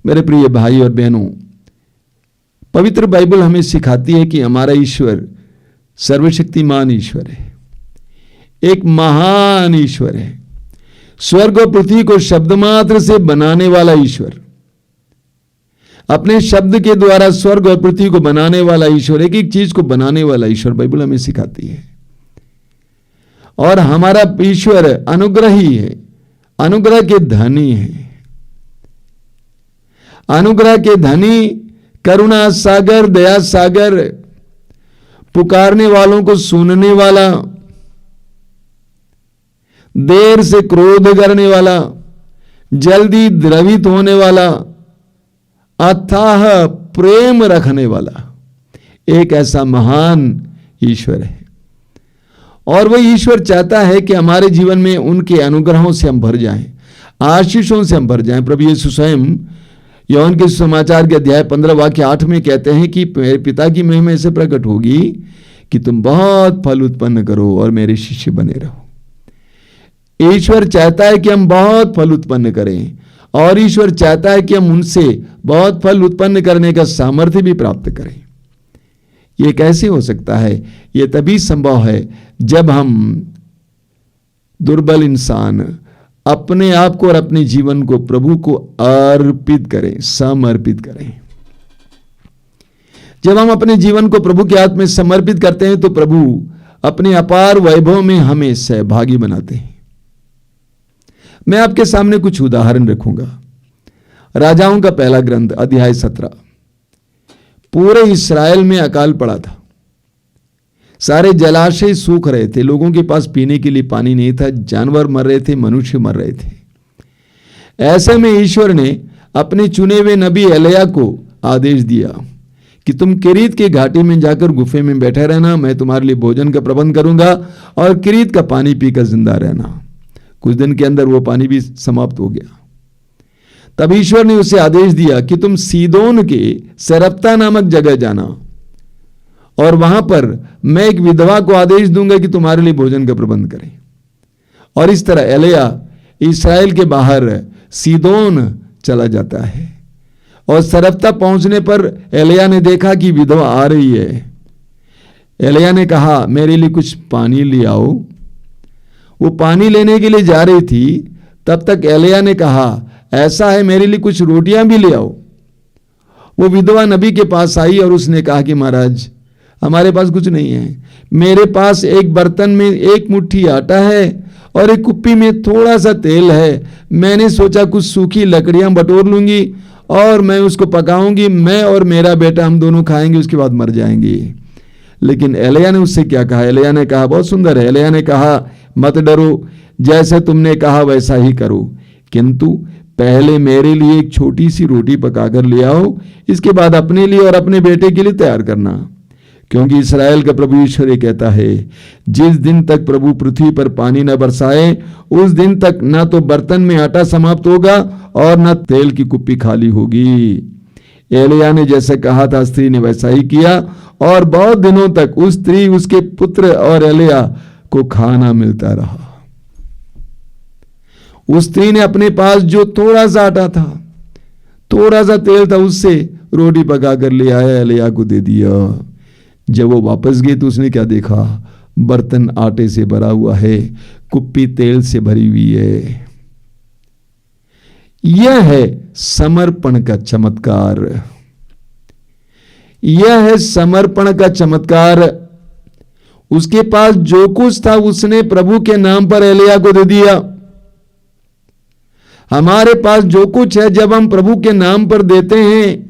मेरे प्रिय भाई और बहनों, पवित्र बाइबल हमें सिखाती है कि हमारा ईश्वर सर्वशक्तिमान ईश्वर है, एक महान ईश्वर है, स्वर्ग और पृथ्वी को शब्द मात्र से बनाने वाला ईश्वर, अपने शब्द के द्वारा स्वर्ग और पृथ्वी को बनाने वाला ईश्वर, एक एक चीज को बनाने वाला ईश्वर बाइबल हमें सिखाती है। और हमारा ईश्वर अनुग्रही है, अनुग्रह के धनी है, अनुग्रह के धनी, करुणा सागर, दया सागर, पुकारने वालों को सुनने वाला, देर से क्रोध करने वाला, जल्दी द्रवित होने वाला, अथाह प्रेम रखने वाला, एक ऐसा महान ईश्वर है। और वह ईश्वर चाहता है कि हमारे जीवन में उनके अनुग्रहों से हम भर जाएं, आशीषों से हम भर जाएं। प्रभु यीशु स्वयं यूहन्ना के समाचार के अध्याय 15 वाक्य 8 में कहते हैं कि मेरे पिता की महिमा ऐसे प्रकट होगी कि तुम बहुत फल उत्पन्न करो और मेरे शिष्य बने रहो। ईश्वर चाहता है कि हम बहुत फल उत्पन्न करें, और ईश्वर चाहता है कि हम उनसे बहुत फल उत्पन्न करने का सामर्थ्य भी प्राप्त करें। यह कैसे हो सकता है? यह तभी संभव है जब हम दुर्बल इंसान अपने आप को और अपने जीवन को प्रभु को अर्पित करें, समर्पित करें। जब हम अपने जीवन को प्रभु के हाथ में समर्पित करते हैं तो प्रभु अपने अपार वैभव में हमें सहभागी बनाते हैं। मैं आपके सामने कुछ उदाहरण रखूंगा। राजाओं का पहला ग्रंथ अध्याय 17। पूरे इस्राएल में अकाल पड़ा था, सारे जलाशय सूख रहे थे, लोगों के पास पीने के लिए पानी नहीं था, जानवर मर रहे थे, मनुष्य मर रहे थे। ऐसे में ईश्वर ने अपने चुने हुए नबी एलिया को आदेश दिया कि तुम किरीत के घाटी में जाकर गुफे में बैठे रहना, मैं तुम्हारे लिए भोजन का प्रबंध करूंगा और किरीत का पानी पीकर जिंदा रहना। कुछ दिन के अंदर वो पानी भी समाप्त हो गया। तब ईश्वर ने उसे आदेश दिया कि तुम सीदोन के सरप्ता नामक जगह जाना, और वहां पर मैं एक विधवा को आदेश दूंगा कि तुम्हारे लिए भोजन का प्रबंध करे। और इस तरह एलिया इस्राएल के बाहर सीदोन चला जाता है, और सरप्ता पहुंचने पर एलिया ने देखा कि विधवा आ रही है। एलिया ने कहा, मेरे लिए कुछ पानी ले आओ। वो पानी लेने के लिए जा रही थी, तब तक एलिया ने कहा, ऐसा है मेरे लिए कुछ रोटियां भी ले आओ। वो विधवा नबी के पास आई और उसने कहा कि महाराज, हमारे पास कुछ नहीं है, मेरे पास एक बर्तन में एक मुट्ठी आटा है और एक कुप्पी में थोड़ा सा तेल है। मैंने सोचा कुछ सूखी लकड़ियां बटोर लूंगी और मैं उसको पकाऊंगी, मैं और मेरा बेटा हम दोनों खाएंगे, उसके बाद मर जाएंगे। लेकिन एलिया ने उससे क्या कहा? एलिया ने कहा, बहुत सुंदर है। एलिया ने कहा, मत डरो, जैसे तुमने कहा वैसा ही करो, किंतु पहले मेरे लिए एक छोटी सी रोटी पकाकर ले आओ, इसके बाद अपने लिए और अपने बेटे के लिए तैयार करना। क्योंकि इस्राएल का प्रभु ईश्वर ये कहता है, जिस दिन तक प्रभु पृथ्वी पर पानी न बरसाए उस दिन तक न तो बर्तन में आटा समाप्त होगा और न तेल की कुप्पी खाली होगी। एलिया ने जैसे कहा था, स्त्री ने वैसा ही किया, और बहुत दिनों तक उस स्त्री, उसके पुत्र और एलिया को खाना मिलता रहा। उस स्त्री ने अपने पास जो थोड़ा सा आटा था, थोड़ा सा तेल था, उससे रोटी पकाकर ले आया, एलिया को दे दिया। जब वो वापस गई तो उसने क्या देखा? बर्तन आटे से भरा हुआ है, कुप्पी तेल से भरी हुई है। यह है समर्पण का चमत्कार, यह है समर्पण का चमत्कार। उसके पास जो कुछ था उसने प्रभु के नाम पर एलिया को दे दिया। हमारे पास जो कुछ है, जब हम प्रभु के नाम पर देते हैं,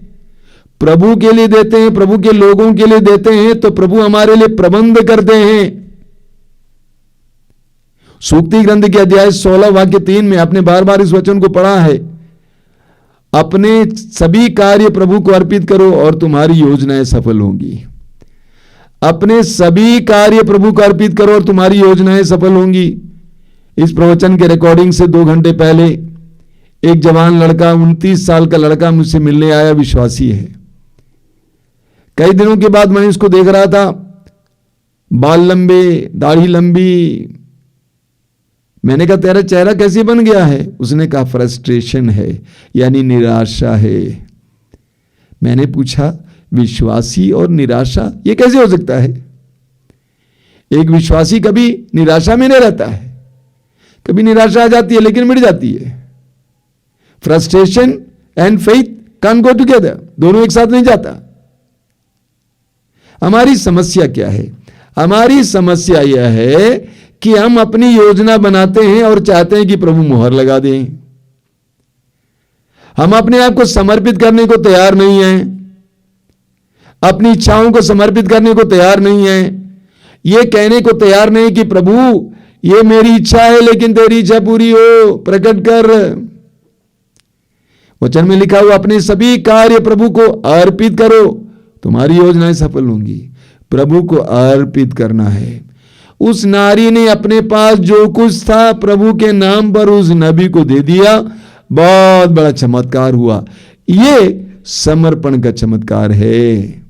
प्रभु के लिए देते हैं, प्रभु के लोगों के लिए देते हैं, तो प्रभु हमारे लिए प्रबंध करते हैं। सूक्ति ग्रंथ के अध्याय 16 वाक्य 3 में आपने बार बार इस वचन को पढ़ा है, अपने सभी कार्य प्रभु को अर्पित करो और तुम्हारी योजनाएं सफल होंगी। अपने सभी कार्य प्रभु को अर्पित करो और तुम्हारी योजनाएं सफल होंगी। इस प्रवचन के रिकॉर्डिंग से 2 घंटे पहले एक जवान लड़का, 29 साल का लड़का मुझसे मिलने आया, विश्वासी है। कई दिनों के बाद मैं इसको देख रहा था, बाल लंबे, दाढ़ी लंबी, मैंने कहा तेरा चेहरा कैसे बन गया है? उसने कहा फ्रस्ट्रेशन है, यानी निराशा है। मैंने पूछा विश्वासी और निराशा ये कैसे हो सकता है? एक विश्वासी कभी निराशा में नहीं रहता है, कभी निराशा आ जाती है लेकिन मिट जाती है। Frustration and faith can go together, दोनों एक साथ नहीं जाता। हमारी समस्या क्या है? हमारी समस्या यह है कि हम अपनी योजना बनाते हैं और चाहते हैं कि प्रभु मुहर लगा दें। हम अपने आप को समर्पित करने को तैयार नहीं हैं, अपनी इच्छाओं को समर्पित करने को तैयार नहीं हैं, ये कहने को तैयार नहीं कि प्रभु ये मेरी इच्छा है लेकिन तेरी इच्छा पूरी हो, प्रकट कर। वचन में लिखा हुआ अपने सभी कार्य प्रभु को अर्पित करो, तुम्हारी योजनाएं सफल होंगी। प्रभु को अर्पित करना है। उस नारी ने अपने पास जो कुछ था प्रभु के नाम पर उस नबी को दे दिया, बहुत बड़ा चमत्कार हुआ। ये समर्पण का चमत्कार है।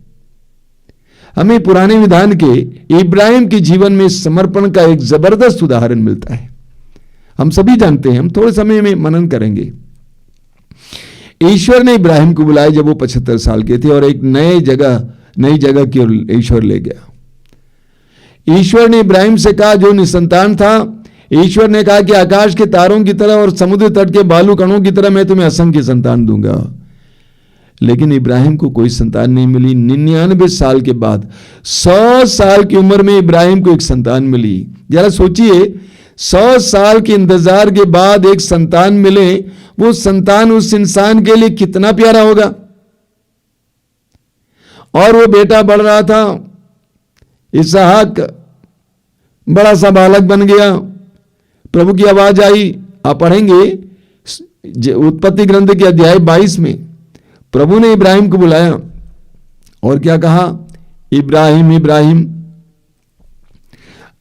हमें पुराने विधान के इब्राहिम के जीवन में समर्पण का एक जबरदस्त उदाहरण मिलता है। हम सभी जानते हैं, हम थोड़े समय में मनन करेंगे। ईश्वर ने इब्राहिम को बुलाया जब वो 75 साल के थे और एक नई जगह की ओर ईश्वर ले गया। ईश्वर ने इब्राहिम से कहा, जो निसंतान था, ईश्वर ने कहा कि आकाश के तारों की तरह और समुद्र तट के बालू कणों की तरह मैं तुम्हें असंख्य संतान दूंगा। लेकिन इब्राहिम को कोई संतान नहीं मिली। 99 साल के बाद 100 साल की उम्र में इब्राहिम को एक संतान मिली। जरा सोचिए, 100 साल के इंतजार के बाद एक संतान मिले, वो संतान उस इंसान के लिए कितना प्यारा होगा। और वो बेटा बढ़ रहा था, इसहाक बड़ा सा बालक बन गया। प्रभु की आवाज आई, आप पढ़ेंगे उत्पत्ति ग्रंथ के अध्याय 22 में प्रभु ने इब्राहिम को बुलाया और क्या कहा, इब्राहिम इब्राहिम,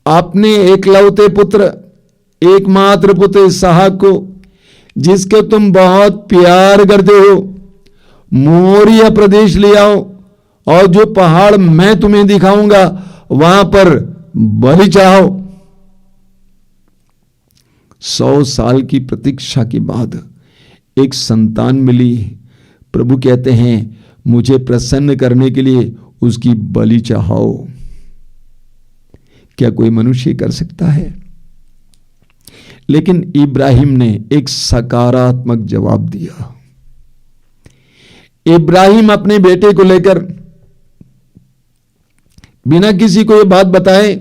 अपने एकलौते पुत्र एकमात्र पुत्र इसहाक को, जिसके तुम बहुत प्यार करते हो, मोरिया प्रदेश ले आओ और जो पहाड़ मैं तुम्हें दिखाऊंगा वहां पर बलि चाहो। 100 साल की प्रतीक्षा के बाद एक संतान मिली। प्रभु कहते हैं मुझे प्रसन्न करने के लिए उसकी बलि चाहो। क्या कोई मनुष्य कर सकता है? लेकिन इब्राहिम ने एक सकारात्मक जवाब दिया। इब्राहिम अपने बेटे को लेकर बिना किसी को यह बात बताए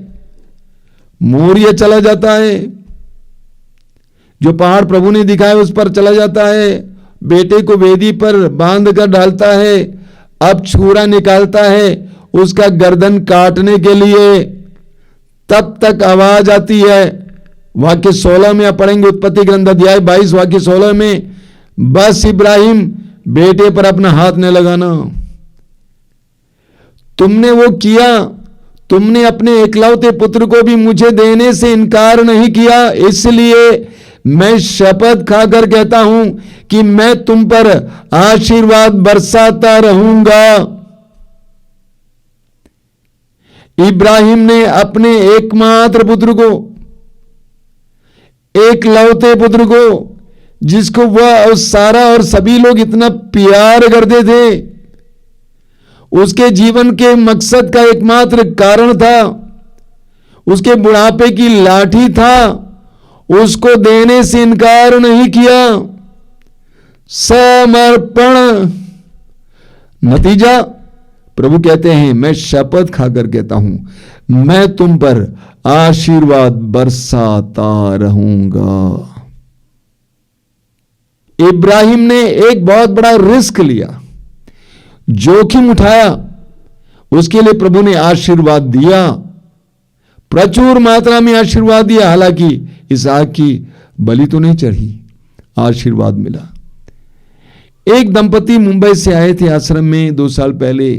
मोरिया चला जाता है। जो पहाड़ प्रभु ने दिखाया उस पर चला जाता है, बेटे को वेदी पर बांध कर डालता है, अब छुरा निकालता है उसका गर्दन काटने के लिए। तब तक आवाज आती है, वाक्य 16 में आप पढ़ेंगे, उत्पत्ति ग्रंथ अध्याय 22 वाक्य 16 में, बस इब्राहिम बेटे पर अपना हाथ न लगाना। तुमने वो किया, तुमने अपने एकलौते पुत्र को भी मुझे देने से इनकार नहीं किया, इसलिए मैं शपथ खाकर कहता हूं कि मैं तुम पर आशीर्वाद बरसाता रहूंगा। इब्राहिम ने अपने एकमात्र पुत्र को, एकलौते पुत्र को, जिसको वह और सारा और सभी लोग इतना प्यार करते थे, उसके जीवन के मकसद का एकमात्र कारण था, उसके बुढ़ापे की लाठी था, उसको देने से इनकार नहीं किया। समर्पण। नतीजा, प्रभु कहते हैं मैं शपथ खाकर कहता हूं मैं तुम पर आशीर्वाद बरसाता रहूंगा। इब्राहिम ने एक बहुत बड़ा रिस्क लिया, जोखिम उठाया, उसके लिए प्रभु ने आशीर्वाद दिया, प्रचुर मात्रा में आशीर्वाद दिया। हालांकि इसहाक की बलि तो नहीं चढ़ी, आशीर्वाद मिला। एक दंपति मुंबई से आए थे आश्रम में 2 साल पहले।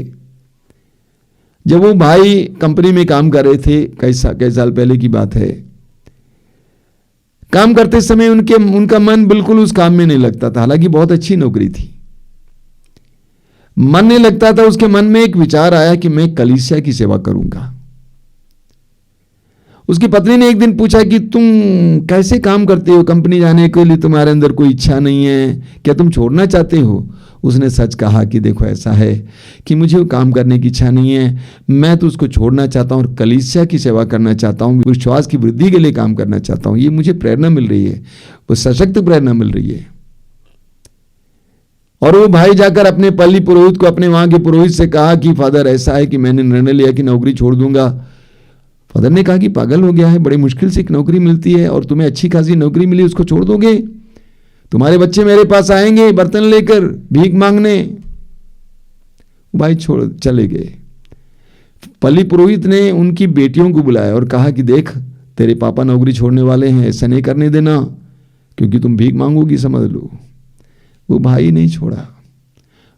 जब वो भाई कंपनी में काम कर रहे थे, कई साल पहले की बात है, काम करते समय उनका मन बिल्कुल उस काम में नहीं लगता था। हालांकि बहुत अच्छी नौकरी थी, मन नहीं लगता था। उसके मन में एक विचार आया कि मैं कलीसिया की सेवा करूंगा। उसकी पत्नी ने एक दिन पूछा कि तुम कैसे काम करते हो, कंपनी जाने के लिए तुम्हारे अंदर कोई इच्छा नहीं है क्या, तुम छोड़ना चाहते हो? उसने सच कहा कि देखो ऐसा है कि मुझे वो काम करने की इच्छा नहीं है, मैं तो उसको छोड़ना चाहता हूँ और कलीसिया की सेवा करना चाहता हूँ, विश्वास की वृद्धि के लिए काम करना चाहता हूँ। ये मुझे प्रेरणा मिल रही है, वो सशक्त प्रेरणा मिल रही है। और वो भाई जाकर अपने पल्ली पुरोहित को, अपने वहां के पुरोहित से कहा कि फादर ऐसा है कि मैंने निर्णय लिया कि नौकरी छोड़ दूंगा। फादर ने कहा कि पागल हो गया है, बड़ी मुश्किल से एक नौकरी मिलती है और तुम्हें अच्छी खासी नौकरी मिली, उसको छोड़ दोगे? तुम्हारे बच्चे मेरे पास आएंगे बर्तन लेकर भीख मांगने। भाई छोड़ चले गए। पल्ली पुरोहित ने उनकी बेटियों को बुलाया और कहा कि देख तेरे पापा नौकरी छोड़ने वाले हैं, ऐसा नहीं करने देना क्योंकि तुम भीख मांगोगी, समझ लो। वो भाई नहीं छोड़ा,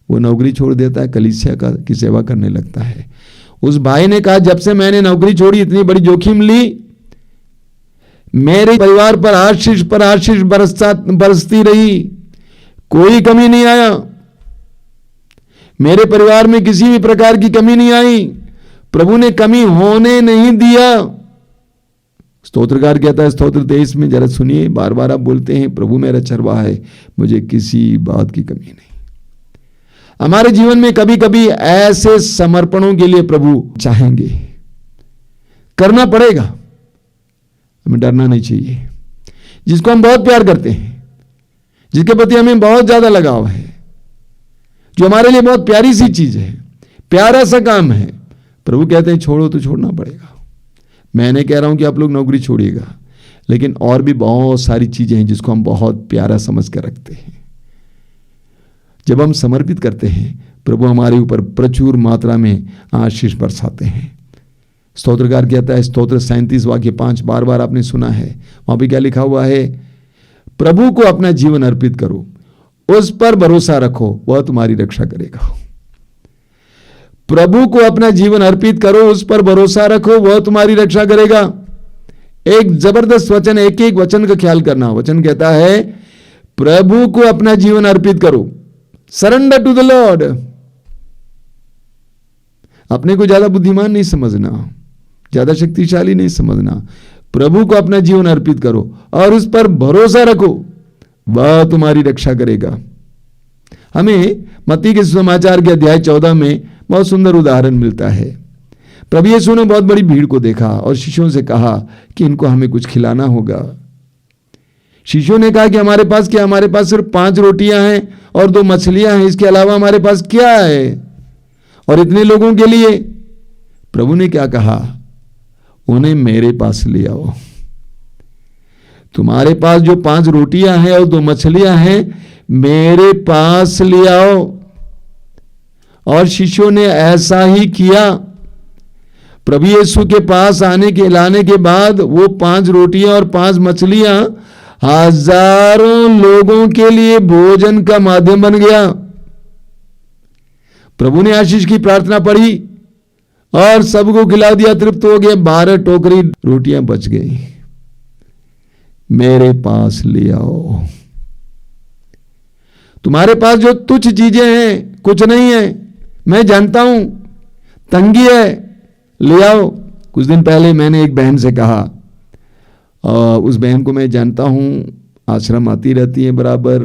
वो नौकरी छोड़ देता है, कलीसिया की सेवा करने लगता है। उस भाई ने कहा जब से मैंने नौकरी छोड़ी, इतनी बड़ी जोखिम ली, मेरे परिवार पर आशीष बरसती रही, कोई कमी नहीं आया, मेरे परिवार में किसी भी प्रकार की कमी नहीं आई, प्रभु ने कमी होने नहीं दिया। स्तोत्रकार कहता है स्तोत्र 23 में, जरा सुनिए, बार बार आप बोलते हैं प्रभु मेरा चरवाहा है, मुझे किसी बात की कमी नहीं। हमारे जीवन में कभी कभी ऐसे समर्पणों के लिए प्रभु चाहेंगे, करना पड़ेगा, हमें डरना नहीं चाहिए। जिसको हम बहुत प्यार करते हैं, जिसके प्रति हमें बहुत ज्यादा लगाव है, जो हमारे लिए बहुत प्यारी सी चीज है, प्यारा सा काम है, प्रभु कहते हैं छोड़ो तो छोड़ना पड़ेगा। मैं नहीं कह रहा हूं कि आप लोग नौकरी छोड़िएगा, लेकिन और भी बहुत सारी चीजें हैं जिसको हम बहुत प्यारा समझ कर रखते हैं। जब हम समर्पित करते हैं, प्रभु हमारे ऊपर प्रचुर मात्रा में आशीष बरसाते हैं। स्तोत्रकार कहता है, स्तोत्र 37 वाक्य 5, बार बार आपने सुना है, वहां पे क्या लिखा हुआ है? प्रभु को अपना जीवन अर्पित करो, उस पर भरोसा रखो, वह तुम्हारी रक्षा करेगा। प्रभु को अपना जीवन अर्पित करो, उस पर भरोसा रखो, वह तुम्हारी रक्षा करेगा। एक जबरदस्त वचन, एक एक वचन का ख्याल करना। वचन कहता है प्रभु को अपना जीवन अर्पित करो, सरेंडर टू द लॉर्ड। अपने को ज्यादा बुद्धिमान नहीं समझना, ज्यादा शक्तिशाली नहीं समझना, प्रभु को अपना जीवन अर्पित करो और उस पर भरोसा रखो, वह तुम्हारी रक्षा करेगा। हमें मत्ती के सुसमाचार के अध्याय 14 में बहुत सुंदर उदाहरण मिलता है। प्रभु यीशु ने बहुत बड़ी भीड़ को देखा और शिष्यों से कहा कि इनको हमें कुछ खिलाना होगा। शिष्यों ने कहा कि हमारे पास क्या, हमारे पास सिर्फ 5 रोटियां हैं और 2 मछलियां हैं, इसके अलावा हमारे पास क्या है और इतने लोगों के लिए? प्रभु ने क्या कहा? उन्हें मेरे पास ले आओ। तुम्हारे पास जो 5 रोटियां हैं और 2 मछलियां हैं, मेरे पास ले आओ। और शिष्यों ने ऐसा ही किया। प्रभु यीशु के पास लाने के बाद वो 5 रोटियां और 5 मछलियां हजारों लोगों के लिए भोजन का माध्यम बन गया। प्रभु ने आशीष की प्रार्थना पढ़ी और सबको खिला दिया, तृप्त हो गए। 12 टोकरी रोटियां बच गई। मेरे पास ले आओ। तुम्हारे पास जो तुच्छ चीजें हैं, कुछ नहीं है, मैं जानता हूं, तंगी है, ले आओ। कुछ दिन पहले मैंने एक बहन से कहा, उस बहन को मैं जानता हूं, आश्रम आती रहती है बराबर,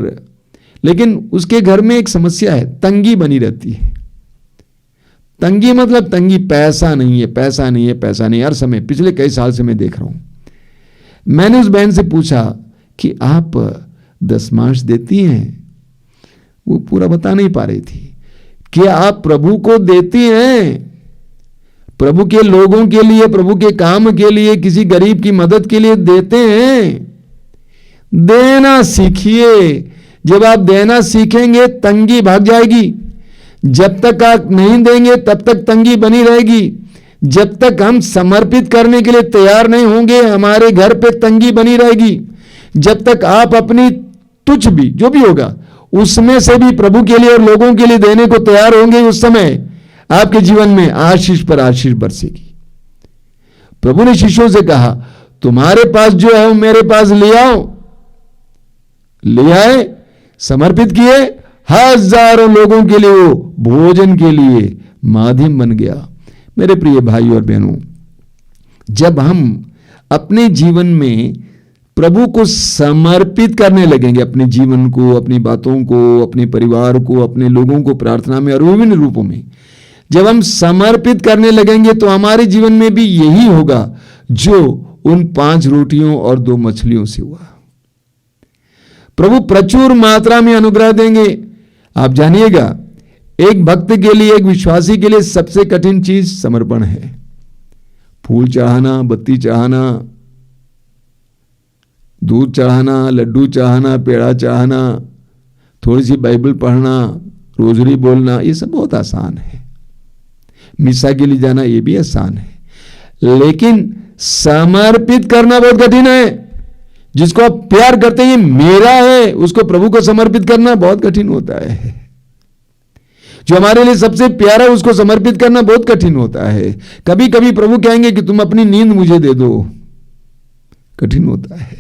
लेकिन उसके घर में एक समस्या है, तंगी बनी रहती है। तंगी मतलब तंगी, पैसा नहीं है, पैसा नहीं है, पैसा नहीं, हर समय, पिछले कई साल से मैं देख रहा हूं। मैंने उस बहन से पूछा कि आप दशमांश देती हैं? वो पूरा बता नहीं पा रही थी। क्या आप प्रभु को देती हैं? प्रभु के लोगों के लिए, प्रभु के काम के लिए, किसी गरीब की मदद के लिए देते हैं? देना सीखिए। जब आप देना सीखेंगे, तंगी भाग जाएगी। जब तक आप नहीं देंगे, तब तक तंगी बनी रहेगी। जब तक हम समर्पित करने के लिए तैयार नहीं होंगे, हमारे घर पे तंगी बनी रहेगी। जब तक आप अपनी तुच्छ भी, जो भी होगा, उसमें से भी प्रभु के लिए और लोगों के लिए देने को तैयार होंगे, उस समय आपके जीवन में आशीष पर आशीष बरसेगी। प्रभु ने शिष्यों से कहा, तुम्हारे पास जो है वो मेरे पास ले आओ। ले आए, समर्पित किए, हजारों लोगों के लिए वो भोजन के लिए माध्यम बन गया। मेरे प्रिय भाई और बहनों, जब हम अपने जीवन में प्रभु को समर्पित करने लगेंगे, अपने जीवन को, अपनी बातों को, अपने परिवार को, अपने लोगों को प्रार्थना में और विभिन्न रूपों में जब हम समर्पित करने लगेंगे तो हमारे जीवन में भी यही होगा जो उन 5 रोटियों और 2 मछलियों से हुआ। प्रभु प्रचुर मात्रा में अनुग्रह देंगे। आप जानिएगा, एक भक्त के लिए, एक विश्वासी के लिए सबसे कठिन चीज समर्पण है। फूल चढ़ाना, बत्ती चढ़ाना, दूध चढ़ाना, लड्डू चढ़ाना, पेड़ा चढ़ाना, थोड़ी सी बाइबल पढ़ना, रोजरी बोलना, ये सब बहुत आसान है। मिसा के लिए जाना ये भी आसान है, लेकिन समर्पित करना बहुत कठिन है। जिसको आप प्यार करते हैं, मेरा है, उसको प्रभु को समर्पित करना बहुत कठिन होता है। जो हमारे लिए सबसे प्यारा है उसको समर्पित करना बहुत कठिन होता है। कभी कभी प्रभु कहेंगे कि तुम अपनी नींद मुझे दे दो, कठिन होता है।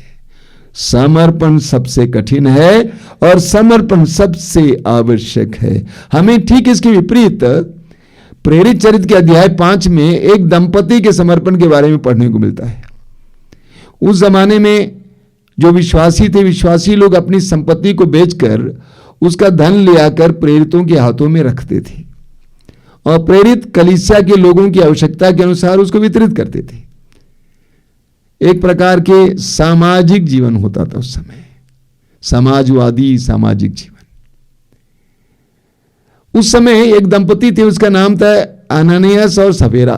समर्पण सबसे कठिन है और समर्पण सबसे आवश्यक है। हमें ठीक इसके विपरीत प्रेरित चरित्र के अध्याय 5 में एक दंपति के समर्पण के बारे में पढ़ने को मिलता है। उस जमाने में जो विश्वासी थे, विश्वासी लोग अपनी संपत्ति को बेचकर उसका धन ले आकर प्रेरितों के हाथों में रखते थे और प्रेरित कलीसिया के लोगों की आवश्यकता के अनुसार उसको वितरित करते थे। एक प्रकार के सामाजिक जीवन होता था उस समय, समाजवादी सामाजिक जीवन। उस समय एक दंपति थे, उसका नाम था अननियास और सफेरा।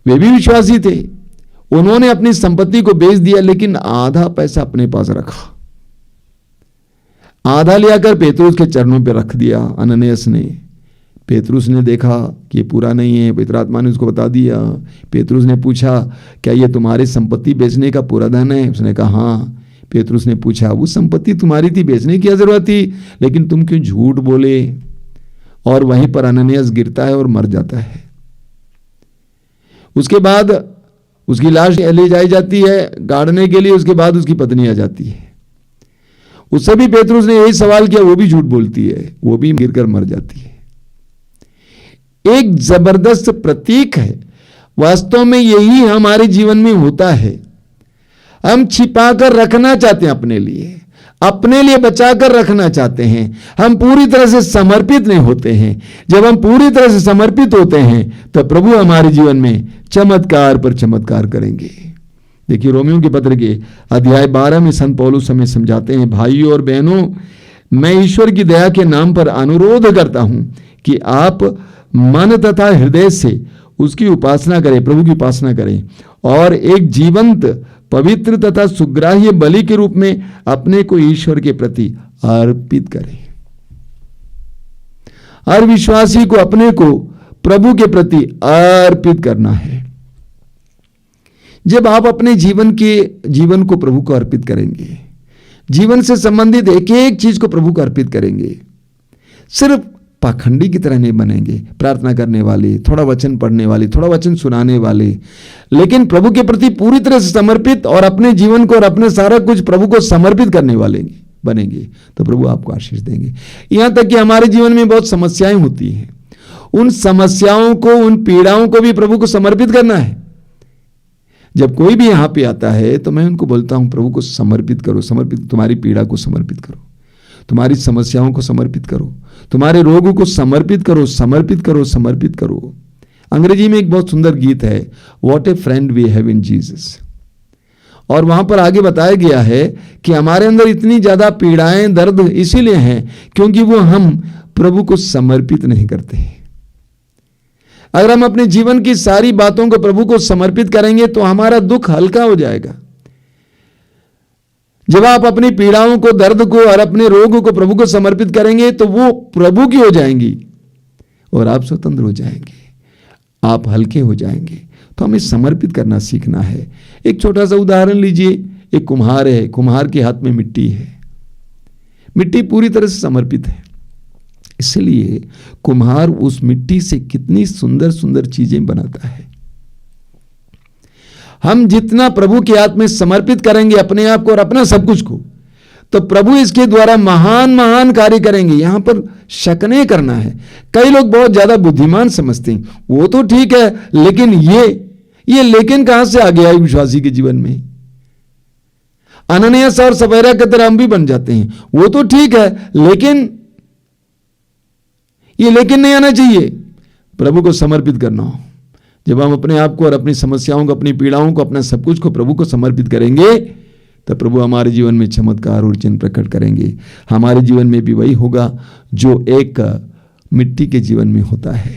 वे भी विश्वासी थे। उन्होंने अपनी संपत्ति को बेच दिया, लेकिन आधा पैसा अपने पास रखा। आधा ले आकर पेतरुस के चरणों पर रख दिया अननियास ने। पेतरुस ने देखा कि ये पूरा नहीं है, पवित्र आत्मा ने उसको बता दिया। पेतरुस ने पूछा, क्या ये तुम्हारी संपत्ति बेचने का पूरा धन है? उसने कहा हाँ। पेतरुस ने पूछा, वो संपत्ति तुम्हारी थी, बेचने की क्या जरूरत थी, लेकिन तुम क्यों झूठ बोले? और वहीं पर अननियास गिरता है और मर जाता है। उसके बाद उसकी लाश ले जाई जाती है गाड़ने के लिए। उसके बाद उसकी पत्नी आ जाती है। उससे भी पेतरुस ने यही सवाल किया, वो भी झूठ बोलती है, वो भी गिरकर मर जाती है। एक जबरदस्त प्रतीक है। वास्तव में यही हमारे जीवन में होता है। हम छिपाकर रखना चाहते हैं अपने लिए बचाकर रखना चाहते हैं। हम पूरी तरह से समर्पित नहीं होते हैं। जब हम पूरी तरह से समर्पित होते हैं तो प्रभु हमारे जीवन में चमत्कार पर चमत्कार करेंगे। देखिए, रोमियों के पत्र के अध्याय 12 में संत पौलुस हमें समझाते हैं, भाइयों और बहनों, मैं ईश्वर की दया के नाम पर अनुरोध करता हूं कि आप मन तथा हृदय से उसकी उपासना करें, प्रभु की उपासना करें, और एक जीवंत, पवित्र तथा सुग्राह्य बलि के रूप में अपने को ईश्वर के प्रति अर्पित करें। हर विश्वासी को अपने को प्रभु के प्रति अर्पित करना है। जब आप अपने जीवन को प्रभु को अर्पित करेंगे, जीवन से संबंधित एक एक चीज को प्रभु को अर्पित करेंगे, सिर्फ पाखंडी की तरह नहीं बनेंगे, प्रार्थना करने वाले, थोड़ा वचन पढ़ने वाले, थोड़ा वचन सुनाने वाले, लेकिन प्रभु के प्रति पूरी तरह से समर्पित और अपने जीवन को और अपने सारा कुछ प्रभु को समर्पित करने वाले बनेंगे, तो प्रभु आपको आशीष देंगे। यहां तक कि हमारे जीवन में बहुत समस्याएं होती हैं, उन समस्याओं को, उन पीड़ाओं को भी प्रभु को समर्पित करना है। जब कोई भी यहां पे आता है तो मैं उनको बोलता हूं, प्रभु को समर्पित करो, समर्पित, तुम्हारी पीड़ा को समर्पित करो, तुम्हारी समस्याओं को समर्पित करो, तुम्हारे रोगों को समर्पित करो, समर्पित करो, समर्पित करो। अंग्रेजी में एक बहुत सुंदर गीत है, what a friend we have in Jesus, और वहां पर आगे बताया गया है कि हमारे अंदर इतनी ज्यादा पीड़ाएं, दर्द इसीलिए हैं क्योंकि वो हम प्रभु को समर्पित नहीं करते। अगर हम अपने जीवन की सारी बातों को प्रभु को समर्पित करेंगे तो हमारा दुख हल्का हो जाएगा। जब आप अपनी पीड़ाओं को, दर्द को और अपने रोग को प्रभु को समर्पित करेंगे तो वो प्रभु की हो जाएंगी और आप स्वतंत्र हो जाएंगे, आप हल्के हो जाएंगे। तो हमें समर्पित करना सीखना है। एक छोटा सा उदाहरण लीजिए, एक कुम्हार है, कुम्हार के हाथ में मिट्टी है, मिट्टी पूरी तरह से समर्पित है, इसलिए कुम्हार उस मिट्टी से कितनी सुंदर सुंदर चीजें बनाता है। हम जितना प्रभु के हाथ में समर्पित करेंगे अपने आप को और अपना सब कुछ को, तो प्रभु इसके द्वारा महान महान कार्य करेंगे। यहां पर शक नहीं करना है। कई लोग बहुत ज्यादा बुद्धिमान समझते हैं, वो तो ठीक है, लेकिन ये लेकिन कहां से आ गया विश्वासी के जीवन में? अननियास और सफेरा की तरह हम भी बन जाते हैं, वो तो ठीक है, लेकिन ये लेकिन नहीं आना चाहिए। प्रभु को समर्पित करना हो, जब हम अपने आप को और अपनी समस्याओं को, अपनी पीड़ाओं को, अपना सब कुछ को प्रभु को समर्पित करेंगे, तब प्रभु हमारे जीवन में चमत्कार और चिन्ह प्रकट करेंगे। हमारे जीवन में भी वही होगा जो एक मिट्टी के जीवन में होता है।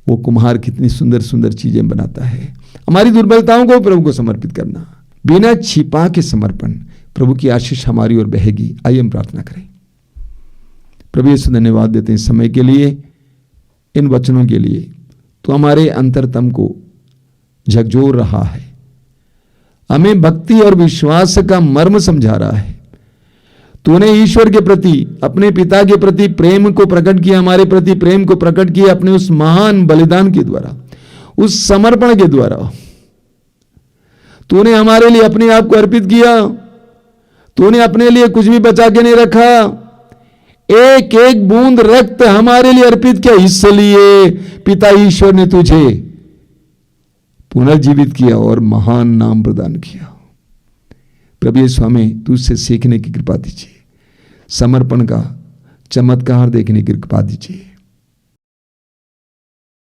वो कुम्हार कितनी सुंदर सुंदर चीजें बनाता है। हमारी दुर्बलताओं को प्रभु को समर्पित करना, बिना छिपा के समर्पण, प्रभु की आशीष हमारी ओर बहेगी। आइए हम प्रार्थना करें। प्रभु यीशु धन्यवाद देते हैं समय के लिए, इन वचनों के लिए। तो हमारे अंतरतम को झकझोर रहा है, हमें भक्ति और विश्वास का मर्म समझा रहा है। तूने ईश्वर के प्रति, अपने पिता के प्रति प्रेम को प्रकट किया, हमारे प्रति प्रेम को प्रकट किया अपने उस महान बलिदान के द्वारा, उस समर्पण के द्वारा। तूने हमारे लिए अपने आप को अर्पित किया। तूने अपने लिए कुछ भी बचा के नहीं रखा, एक एक बूंद रक्त हमारे लिए अर्पित किया। इसलिए पिता ईश्वर ने तुझे पुनर्जीवित किया और महान नाम प्रदान किया। प्रभु यीशु हमें तुझसे सीखने की कृपा दीजिए, समर्पण का चमत्कार देखने की कृपा दीजिए।